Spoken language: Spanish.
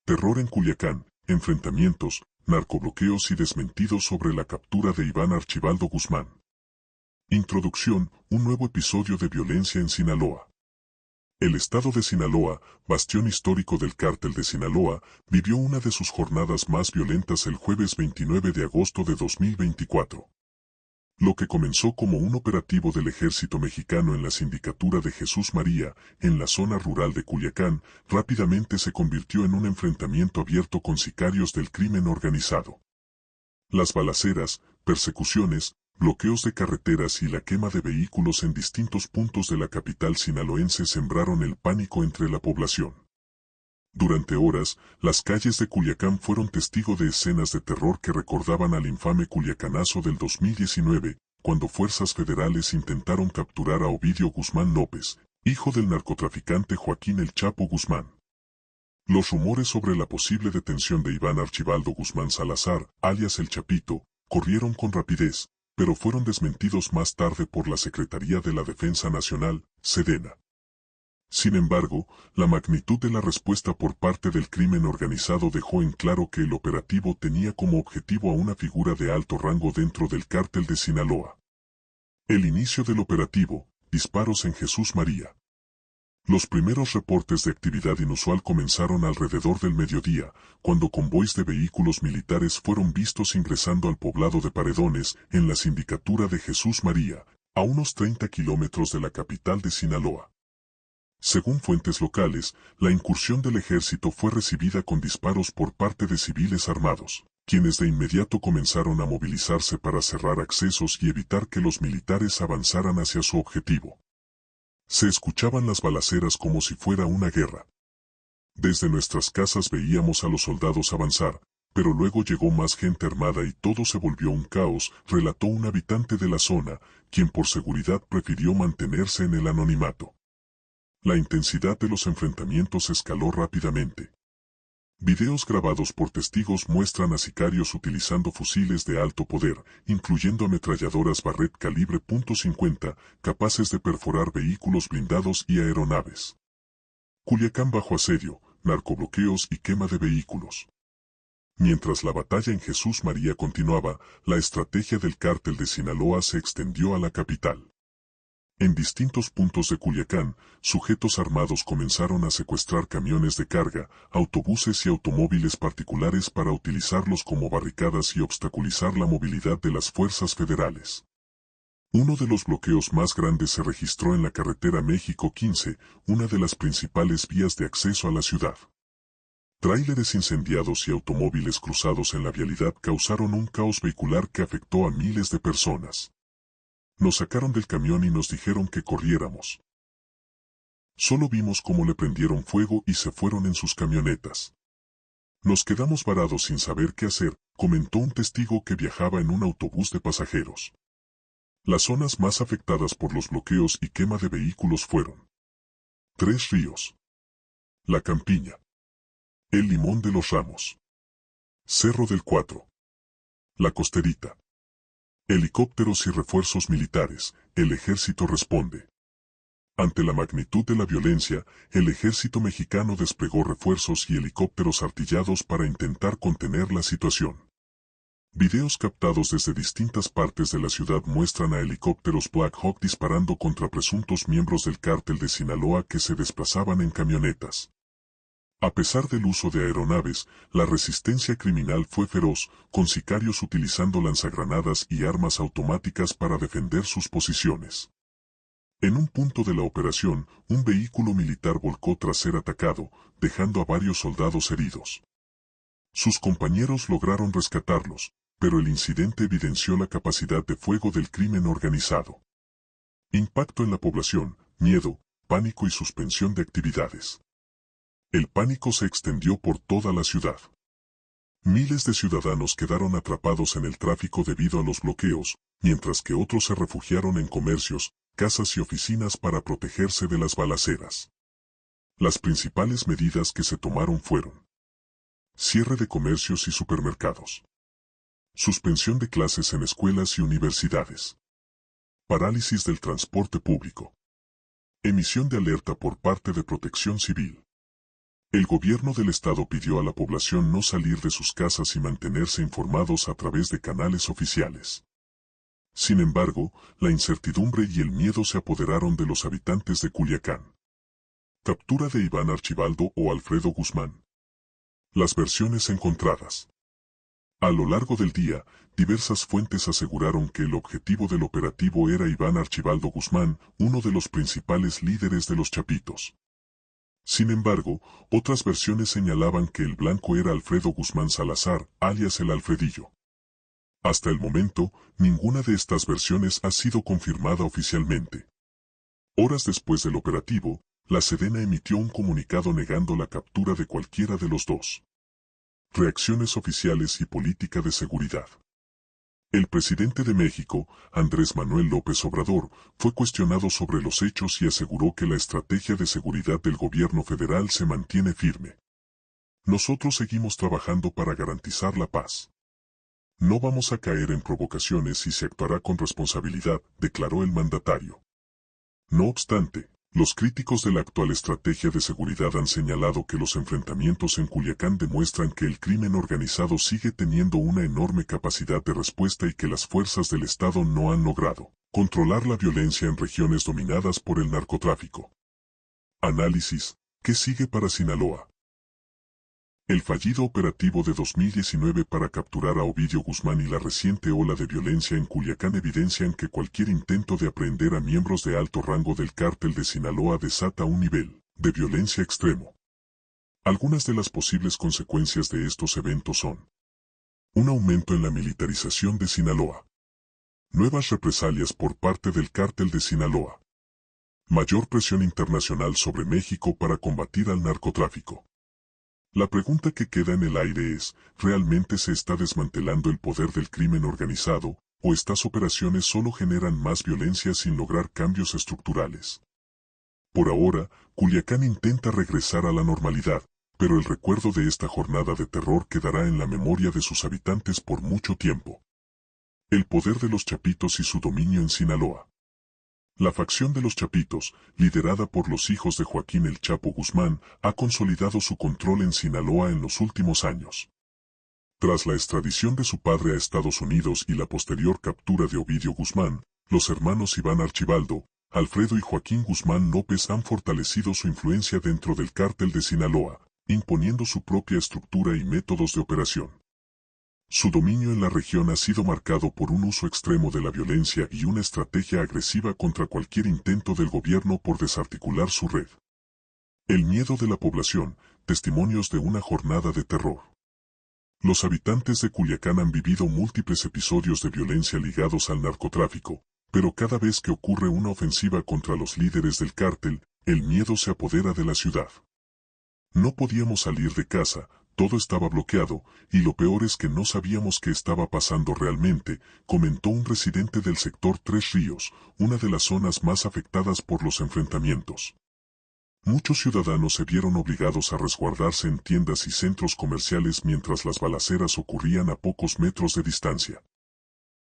Terror en Culiacán, enfrentamientos, narcobloqueos y desmentidos sobre la captura de Iván Archibaldo Guzmán. Introducción, un nuevo episodio de violencia en Sinaloa. El estado de Sinaloa, bastión histórico del cártel de Sinaloa, vivió una de sus jornadas más violentas el jueves 29 de agosto de 2024. Lo que comenzó como un operativo del ejército mexicano en la sindicatura de Jesús María, en la zona rural de Culiacán, rápidamente se convirtió en un enfrentamiento abierto con sicarios del crimen organizado. Las balaceras, persecuciones, bloqueos de carreteras y la quema de vehículos en distintos puntos de la capital sinaloense sembraron el pánico entre la población. Durante horas, las calles de Culiacán fueron testigo de escenas de terror que recordaban al infame Culiacanazo del 2019, cuando fuerzas federales intentaron capturar a Ovidio Guzmán López, hijo del narcotraficante Joaquín El Chapo Guzmán. Los rumores sobre la posible detención de Iván Archibaldo Guzmán Salazar, alias El Chapito, corrieron con rapidez, pero fueron desmentidos más tarde por la Secretaría de la Defensa Nacional, Sedena. Sin embargo, la magnitud de la respuesta por parte del crimen organizado dejó en claro que el operativo tenía como objetivo a una figura de alto rango dentro del cártel de Sinaloa. El inicio del operativo, disparos en Jesús María. Los primeros reportes de actividad inusual comenzaron alrededor del mediodía, cuando convoys de vehículos militares fueron vistos ingresando al poblado de Paredones, en la sindicatura de Jesús María, a unos 30 kilómetros de la capital de Sinaloa. Según fuentes locales, la incursión del ejército fue recibida con disparos por parte de civiles armados, quienes de inmediato comenzaron a movilizarse para cerrar accesos y evitar que los militares avanzaran hacia su objetivo. Se escuchaban las balaceras como si fuera una guerra. Desde nuestras casas veíamos a los soldados avanzar, pero luego llegó más gente armada y todo se volvió un caos, relató un habitante de la zona, quien por seguridad prefirió mantenerse en el anonimato. La intensidad de los enfrentamientos escaló rápidamente. Videos grabados por testigos muestran a sicarios utilizando fusiles de alto poder, incluyendo ametralladoras Barrett calibre .50, capaces de perforar vehículos blindados y aeronaves. Culiacán bajo asedio, narcobloqueos y quema de vehículos. Mientras la batalla en Jesús María continuaba, la estrategia del cártel de Sinaloa se extendió a la capital. En distintos puntos de Culiacán, sujetos armados comenzaron a secuestrar camiones de carga, autobuses y automóviles particulares para utilizarlos como barricadas y obstaculizar la movilidad de las fuerzas federales. Uno de los bloqueos más grandes se registró en la carretera México 15, una de las principales vías de acceso a la ciudad. Tráileres incendiados y automóviles cruzados en la vialidad causaron un caos vehicular que afectó a miles de personas. Nos sacaron del camión y nos dijeron que corriéramos. Solo vimos cómo le prendieron fuego y se fueron en sus camionetas. Nos quedamos varados sin saber qué hacer, comentó un testigo que viajaba en un autobús de pasajeros. Las zonas más afectadas por los bloqueos y quema de vehículos fueron Tres Ríos, La Campiña, El Limón de los Ramos, Cerro del Cuatro, La Costerita. Helicópteros y refuerzos militares, el ejército responde. Ante la magnitud de la violencia, el ejército mexicano desplegó refuerzos y helicópteros artillados para intentar contener la situación. Videos captados desde distintas partes de la ciudad muestran a helicópteros Black Hawk disparando contra presuntos miembros del cártel de Sinaloa que se desplazaban en camionetas. A pesar del uso de aeronaves, la resistencia criminal fue feroz, con sicarios utilizando lanzagranadas y armas automáticas para defender sus posiciones. En un punto de la operación, un vehículo militar volcó tras ser atacado, dejando a varios soldados heridos. Sus compañeros lograron rescatarlos, pero el incidente evidenció la capacidad de fuego del crimen organizado. Impacto en la población, miedo, pánico y suspensión de actividades. El pánico se extendió por toda la ciudad. Miles de ciudadanos quedaron atrapados en el tráfico debido a los bloqueos, mientras que otros se refugiaron en comercios, casas y oficinas para protegerse de las balaceras. Las principales medidas que se tomaron fueron: cierre de comercios y supermercados, suspensión de clases en escuelas y universidades, parálisis del transporte público, emisión de alerta por parte de Protección Civil. El gobierno del estado pidió a la población no salir de sus casas y mantenerse informados a través de canales oficiales. Sin embargo, la incertidumbre y el miedo se apoderaron de los habitantes de Culiacán. Captura de Iván Archibaldo o Alfredo Guzmán. Las versiones encontradas. A lo largo del día, diversas fuentes aseguraron que el objetivo del operativo era Iván Archibaldo Guzmán, uno de los principales líderes de los Chapitos. Sin embargo, otras versiones señalaban que el blanco era Alfredo Guzmán Salazar, alias el Alfredillo. Hasta el momento, ninguna de estas versiones ha sido confirmada oficialmente. Horas después del operativo, la Sedena emitió un comunicado negando la captura de cualquiera de los dos. Reacciones oficiales y política de seguridad. El presidente de México, Andrés Manuel López Obrador, fue cuestionado sobre los hechos y aseguró que la estrategia de seguridad del gobierno federal se mantiene firme. Nosotros seguimos trabajando para garantizar la paz. No vamos a caer en provocaciones y se actuará con responsabilidad, declaró el mandatario. No obstante, los críticos de la actual estrategia de seguridad han señalado que los enfrentamientos en Culiacán demuestran que el crimen organizado sigue teniendo una enorme capacidad de respuesta y que las fuerzas del Estado no han logrado controlar la violencia en regiones dominadas por el narcotráfico. Análisis: ¿qué sigue para Sinaloa? El fallido operativo de 2019 para capturar a Ovidio Guzmán y la reciente ola de violencia en Culiacán evidencian que cualquier intento de apreender a miembros de alto rango del cártel de Sinaloa desata un nivel de violencia extremo. Algunas de las posibles consecuencias de estos eventos son: un aumento en la militarización de Sinaloa, nuevas represalias por parte del cártel de Sinaloa, mayor presión internacional sobre México para combatir al narcotráfico. La pregunta que queda en el aire es, ¿realmente se está desmantelando el poder del crimen organizado, o estas operaciones solo generan más violencia sin lograr cambios estructurales? Por ahora, Culiacán intenta regresar a la normalidad, pero el recuerdo de esta jornada de terror quedará en la memoria de sus habitantes por mucho tiempo. El poder de los Chapitos y su dominio en Sinaloa. La facción de los Chapitos, liderada por los hijos de Joaquín El Chapo Guzmán, ha consolidado su control en Sinaloa en los últimos años. Tras la extradición de su padre a Estados Unidos y la posterior captura de Ovidio Guzmán, los hermanos Iván Archibaldo, Alfredo y Joaquín Guzmán López han fortalecido su influencia dentro del cártel de Sinaloa, imponiendo su propia estructura y métodos de operación. Su dominio en la región ha sido marcado por un uso extremo de la violencia y una estrategia agresiva contra cualquier intento del gobierno por desarticular su red. El miedo de la población, testimonios de una jornada de terror. Los habitantes de Culiacán han vivido múltiples episodios de violencia ligados al narcotráfico, pero cada vez que ocurre una ofensiva contra los líderes del cártel, el miedo se apodera de la ciudad. No podíamos salir de casa, todo estaba bloqueado, y lo peor es que no sabíamos qué estaba pasando realmente, comentó un residente del sector Tres Ríos, una de las zonas más afectadas por los enfrentamientos. Muchos ciudadanos se vieron obligados a resguardarse en tiendas y centros comerciales mientras las balaceras ocurrían a pocos metros de distancia.